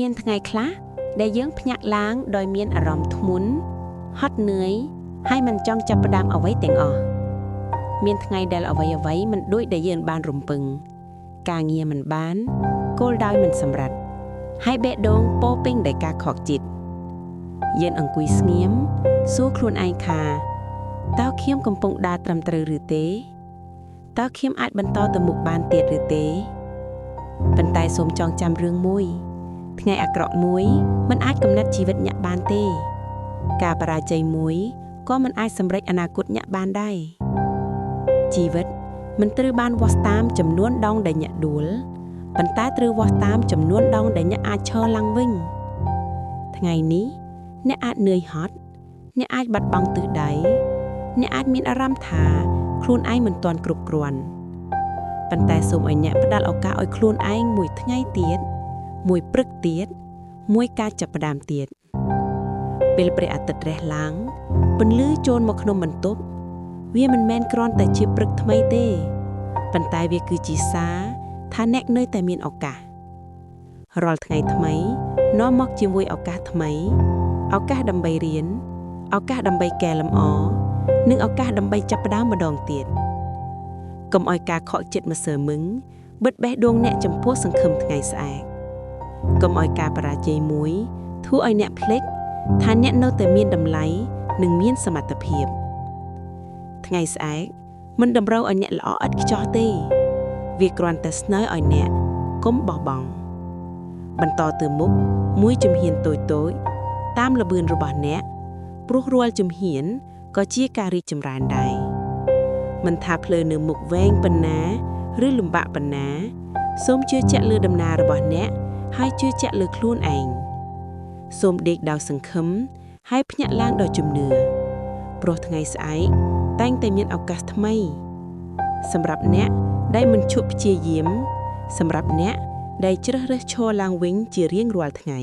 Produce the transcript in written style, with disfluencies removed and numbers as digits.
មានថ្ងៃខ្លះដែលយើងភ្ញាក់ឡើងដោយមានអារម្មណ៍ធ្ងន់ហត់នឿយហើយមិនចង់ចាប់ផ្ដើមអ្វីទាំងអស់មានថ្ងៃដែលអ្វីមិនដូចដែលយើងបានរំពឹងការងារមិនបានគោលដៅមិនសម្រេចហើយបេះដូងពោពេញដោយការខកចិត្តយើងអង្គុយស្ងៀមសួរខ្លួនឯងថាតើខ្ញុំកំពុងដើរត្រឹមត្រូវឬទេតើខ្ញុំអាចបន្តទៅមុខបានទៀតឬទេប៉ុន្តែសូមចងចាំរឿងមួយថ្ងៃអាក្រក់មួយមិនអាចកំណត់ជីវិតអ្នកបានទេការបរាជ័យមួយក៏មិនអាចសម្រេចអនាគតអ្នកបានដែរជីវិតមិនត្រូវបានវាស់តាមចំនួនដងដែលអ្នកដួលប៉ុន្តែត្រូវវាស់តាមចំនួនដងដែលអ្នកអាចឈរឡើងវិញថ្ងៃនេះអ្នកអាចនឿយហត់អ្នកអាចបាត់បង់ទិសដៅអ្នកអាចមានអារម្មណ៍ថាខ្លួនឯងមិនទាន់គ្រប់គ្រាន់ប៉ុន្តែសូមឲ្យអ្នកផ្ដល់ឱកាសឲ្យខ្លួនឯងមួយថ្ងៃទៀតមួយព្រឹកទៀតមួយការចាប់ផ្ដើមទៀតពេលព្រះអាទិត្យរះឡើងពន្លឺចូលមកក្នុងបន្ទប់វាមិនមែនគ្រាន់តែជាព្រឹកថ្មីទេប៉ុន្តែវាគឺជាសារថាអ្នកនៅតែមានឱកាសរាល់ថ្ងៃថ្មីនាំមកជាមួយឱកាសថ្មីឱកាសដើម្បីរៀនឱកាសដើម្បីកែលម្អនិងឱកាសដើម្បីចាប់ផ្ដើមម្ដងទៀតកុំឲ្យការខកចិត្តម្សើមឹងបិទបេះដូងអ្នកចំពោះសង្ឃឹមថ្ងៃស្អែកកុំឲ្យការបរាជ័យមួយធ្វើឲ្យអ្នកភ្លេចថាអ្នកនៅតែមានតម្លៃនិងមានសមត្ថភាពថ្ងៃស្អែកមិនតម្រូវឲ្យអ្នកល្អឥតខ្ចោះទេវាគ្រាន់តែស្នើឲ្យអ្នកកុំបោះបង់បន្តទៅមុខមួយជំហានតូចៗតាមល្បឿនរបស់អ្នកព្រោះរាល់ជំហានក៏ជាការរីកចម្រើនដែរមិនថាផ្លូវនៅមុខវែងប៉ុណ្ណាឬលំបាកប៉ុណ្ណាសូមជឿជាក់លើដំណើររបស់អ្នកហើយជឿជាក់លើខ្លួនឯងសូមដេកដោយសង្ឃឹមហើយភ្ញាក់ឡើងដោយជំនឿព្រោះថ្ងៃស្អែកតែងតែមានឱកាសថ្មីសម្រាប់អ្នកដែលមិនឈប់ព្យាយាមសម្រាប់អ្នកដែលជ្រើសរើសឈរឡើងវិញជារៀងរាល់ថ្ងៃ